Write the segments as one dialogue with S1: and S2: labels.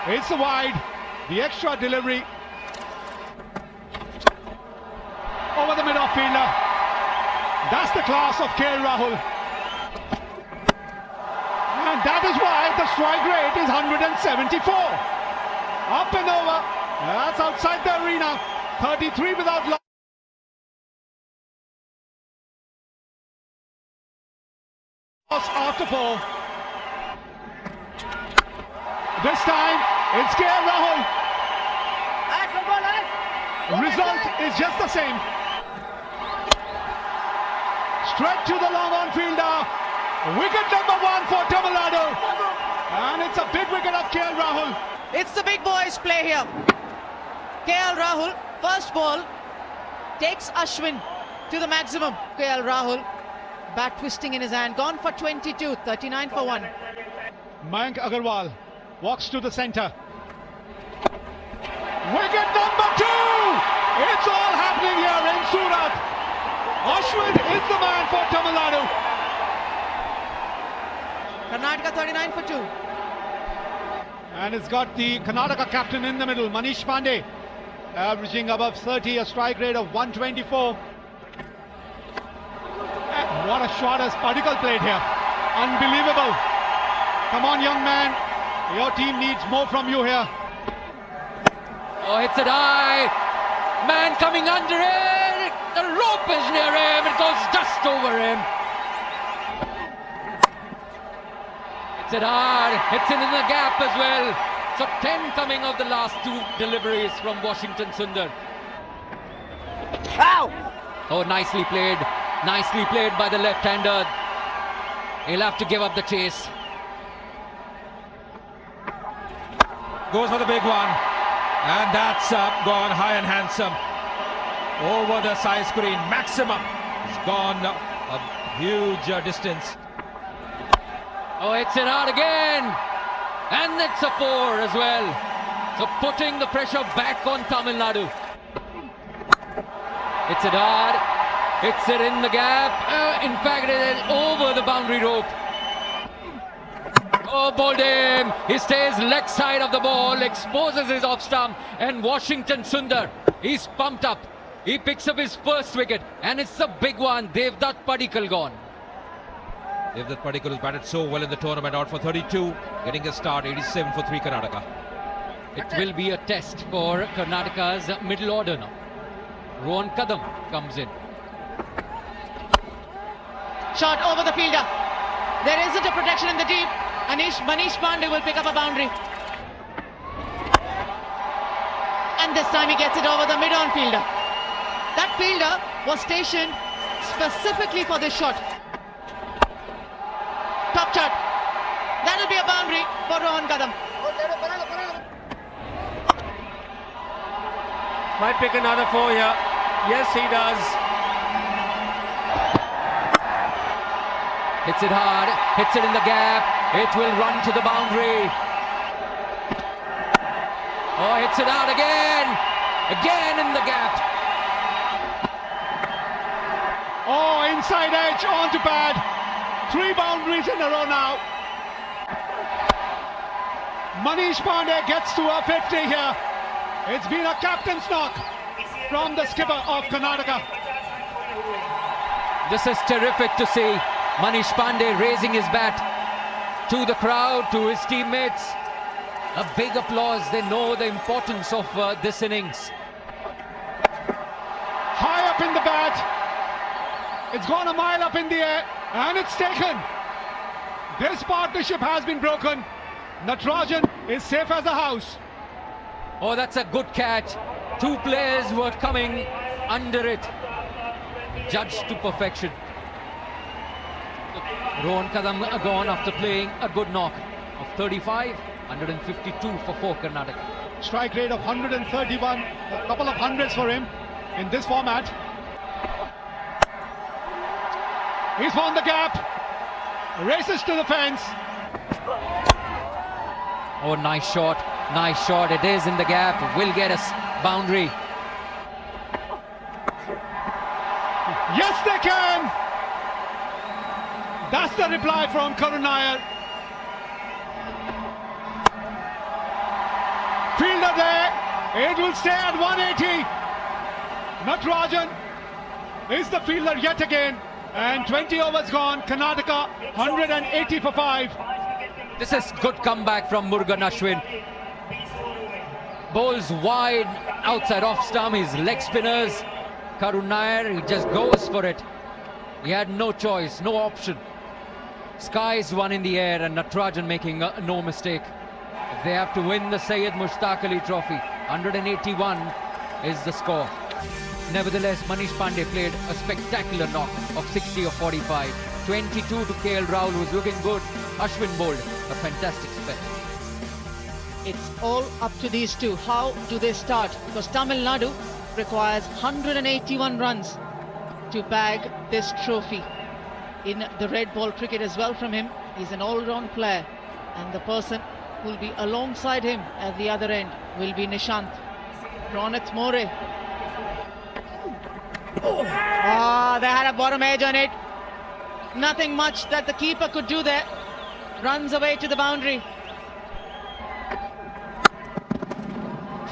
S1: It's the wide, the extra delivery over the mid-off fielder. That's the class of KL Rahul. And that is why the strike rate is 174. Up and over. That's outside the arena. 33 without loss. After 4. This time it's KL Rahul. Result is just the same. Straight to the long on fielder. Wicket number 1 for Tamil Nadu. And it's a big wicket of KL Rahul.
S2: It's the big boys play here. KL Rahul, first ball, takes Ashwin to the maximum. KL Rahul, bat twisting in his hand, gone for 22, 39 for 1.
S1: Mayank Agarwal walks to the centre. Wicket number 2! It's all happening here in Surat. Ashwin is the man for Tamil Nadu.
S2: Karnataka 39 for 2.
S1: And it's got the Karnataka captain in the middle, Manish Pandey, averaging above 30, a strike rate of 124. And what a shot as Padikkal played here. Unbelievable. Come on, young man. Your team needs more from you here.
S3: Oh, hits it high. Man coming under it. The rope is near him. It goes just over him. Hits it hard. Hits it in the gap as well. So 10 coming of the last 2 deliveries from Washington Sundar.
S2: Ow!
S3: Oh, nicely played. Nicely played by the left-hander. He'll have to give up the chase.
S4: Goes for the big one. And that's gone high and handsome. Over the side screen. Maximum. It's gone a huge distance.
S3: Oh, hits it hard again. And it's a 4 as well. So putting the pressure back on Tamil Nadu. Hits it hard. Hits it in the gap. In fact, it is over the boundary rope. Oh, bowled him. He stays leg side of the ball, exposes his off stump, and Washington Sundar, he's pumped up. He picks up his first wicket, and it's a big one. Devdutt Padikkal gone.
S4: Devdutt Padikkal has batted so well in the tournament, out for 32, getting a start, 87 for 3 Karnataka.
S3: It will be a test for Karnataka's middle order now. Rohan Kadam comes in.
S2: Shot over the fielder. There isn't a protection in the deep. Manish Pandey will pick up a boundary. And this time he gets it over the mid-on fielder. That fielder was stationed specifically for this shot. Top shot. That'll be a boundary for Rohan Kadam.
S4: Might pick another 4 here. Yes, he does.
S3: Hits it hard, hits it in the gap, it will run to the boundary. Oh, hits it out again in the gap.
S1: Oh, inside edge, onto pad. 3 boundaries in a row now. Manish Pandey gets to a 50 here. It's been a captain's knock from the skipper of Karnataka.
S3: This is terrific to see. Manish Pandey raising his bat to the crowd, to his teammates. A big applause. They know the importance of this innings.
S1: High up in the bat. It's gone a mile up in the air and it's taken. This partnership has been broken. Natarajan is safe as a house.
S3: Oh, that's a good catch. 2 players were coming under it. Judged to perfection. Rohan Kadam gone after playing a good knock of 35, 152 for 4 Karnataka.
S1: Strike rate of 131, a couple of hundreds for him in this format. He's found the gap, races to the fence.
S3: Oh, nice shot, it is in the gap, will get a boundary.
S1: Yes, they can! That's the reply from Karun Nair. fielder there. It will stay at 180. Natarajan is the fielder yet again. And 20 overs gone. Karnataka 180 for 5.
S3: This is good comeback from Murugan Ashwin. Bowls wide outside off stump. His leg spinners. Karun Nair, he just goes for it. He had no choice, no option. Skies one in the air and Natarajan making no mistake. If they have to win the Syed Mushtaq Ali Trophy, 181 is the score. Nevertheless, Manish Pandey played a spectacular knock of 60 of 45. 22 to KL Rahul, who was looking good. Ashwin bowled a fantastic spell.
S2: It's all up to these two. How do they start? Because Tamil Nadu requires 181 runs to bag this trophy. In the red ball cricket as well from him, he's an all-round player, and the person who will be alongside him at the other end will be Nishant. Ronit More. They had a bottom edge on it. Nothing much that the keeper could do there. Runs away to the boundary.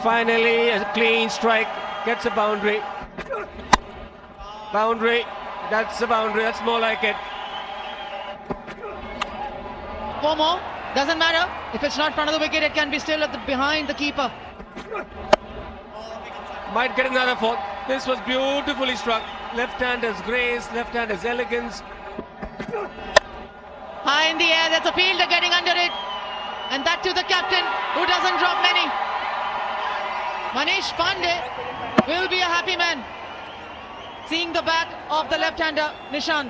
S5: Finally, a clean strike, gets a boundary. Boundary, that's a boundary, that's more like it.
S2: 4 more, doesn't matter. If it's not front of the wicket, it can be still behind the keeper.
S5: Might get another 4. This was beautifully struck. Left hand has grace, left hand has elegance.
S2: High in the air, there's a fielder getting under it. And that to the captain, who doesn't drop many. Manish Pandey will be a happy man, seeing the back of the left-hander Nishant.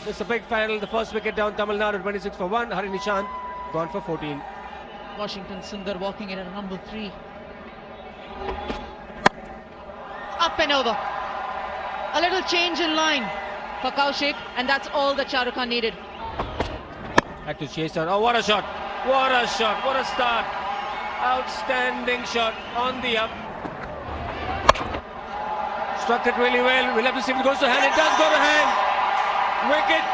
S5: It's a big final. The first wicket down, Tamil Nadu 26 for 1. Hari Nishant gone for 14.
S2: Washington Sundar walking in at number 3. Up and over. A little change in line for Kaushik, and that's all that Shah Rukh Khan needed.
S5: Had to chase down. Oh, what a shot! What a shot! What a start! Outstanding shot on the up. Struck it really well. We'll have to see if it goes to hand. It does go to hand. Wicket.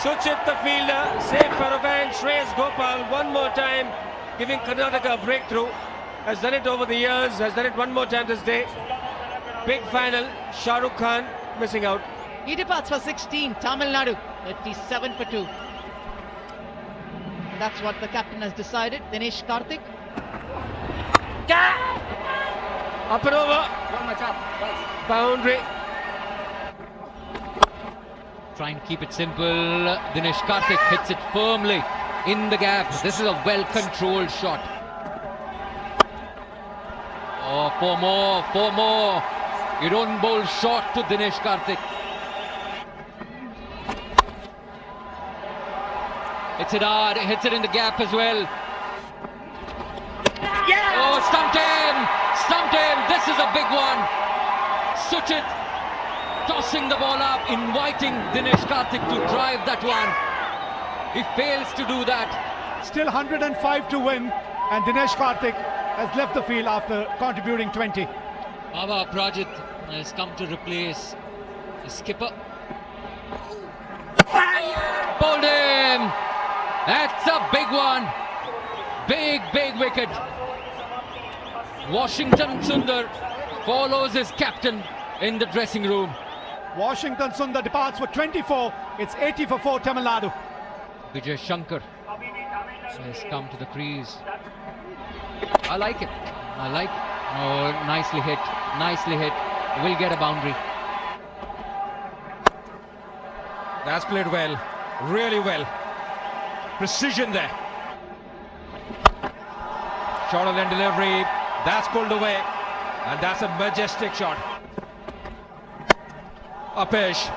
S5: Suchit the fielder. Safe pair of hands. Shreyas Gopal one more time, giving Karnataka a breakthrough. Has done it over the years. Has done it one more time this day. Big final. Shah Rukh Khan missing out.
S2: He departs for 16. Tamil Nadu 37 for 2. That's what the captain has decided. Dinesh Karthik.
S5: Up and over. Boundary.
S3: Try and keep it simple. Dinesh Karthik hits it firmly in the gap. This is a well-controlled shot. Oh, 4 more, 4 more. You don't bowl short to Dinesh Karthik. Hits it hard, hits it in the gap as well.
S5: Yeah!
S3: Oh, stumped him! Stumped him! This is a big one. Suchit tossing the ball up, inviting Dinesh Karthik to drive that one. He fails to do that.
S1: Still 105 to win, and Dinesh Karthik has left the field after contributing 20.
S3: Baba Prajit has come to replace the skipper. Bowled him! That's a big one. Big, big wicket. Washington Sundar follows his captain in the dressing room.
S1: Washington Sundar departs for 24. It's 80 for 4 Tamil Nadu.
S3: Vijay Shankar has come to the crease. I like it. I like it. Oh, nicely hit. Nicely hit. Will get a boundary.
S4: That's played well. Really well. Precision there. Short of end delivery. That's pulled away. And that's a majestic shot. Upish.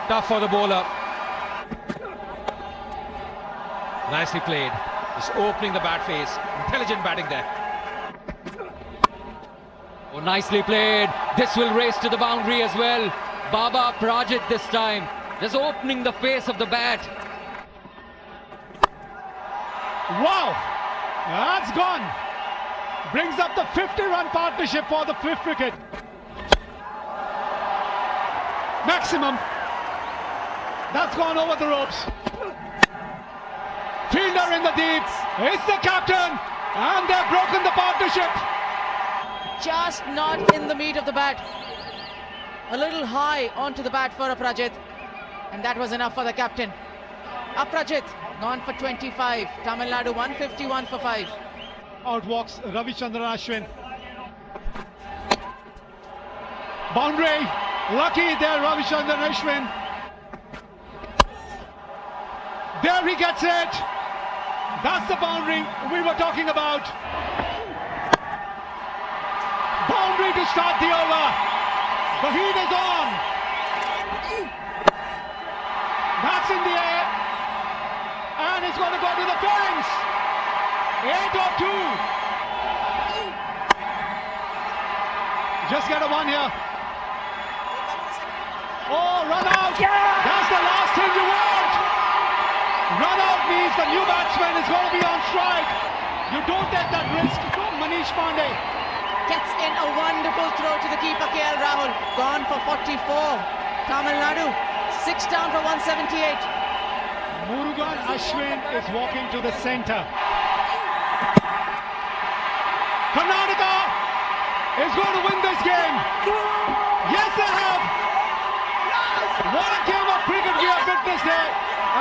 S4: Tough for the bowler. Nicely played. Just opening the bat face. Intelligent batting there.
S3: Oh, nicely played. This will race to the boundary as well. Baba Prajit this time. Just opening the face of the bat.
S1: Wow! That's gone. Brings up the 50-run partnership for the 5th wicket. Maximum. That's gone over the ropes. Fielder in the deep. is the captain, and they've broken the partnership.
S2: Just not in the meat of the bat. A little high onto the bat for Aprajit, and that was enough for the captain. Aprajit gone for 25. Tamil Nadu 151 for 5.
S1: Out walks Ravichandran Ashwin. Boundary. Lucky there, Ravichandran Ashwin. There he gets it. That's the boundary we were talking about. Boundary to start the over. The heat is on. That's in the air. And it's going to go to the fence. 8 or 2. Just get a one here. Oh, run out. That's the last thing you want. Run out means the new batsman is going to be on strike. You don't take that risk. Manish Pandey
S2: Gets in a wonderful throw to the keeper, KL Rahul. Gone for 44. Tamil Nadu 6 down for 178.
S1: Murugan Ashwin is walking to the centre. Karnataka is going to win this game. Yes, they have. What a game of cricket we have witnessed here.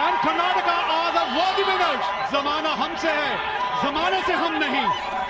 S1: And Karnataka are the worthy winners. Zamana humse hai, zamane se hum nahi.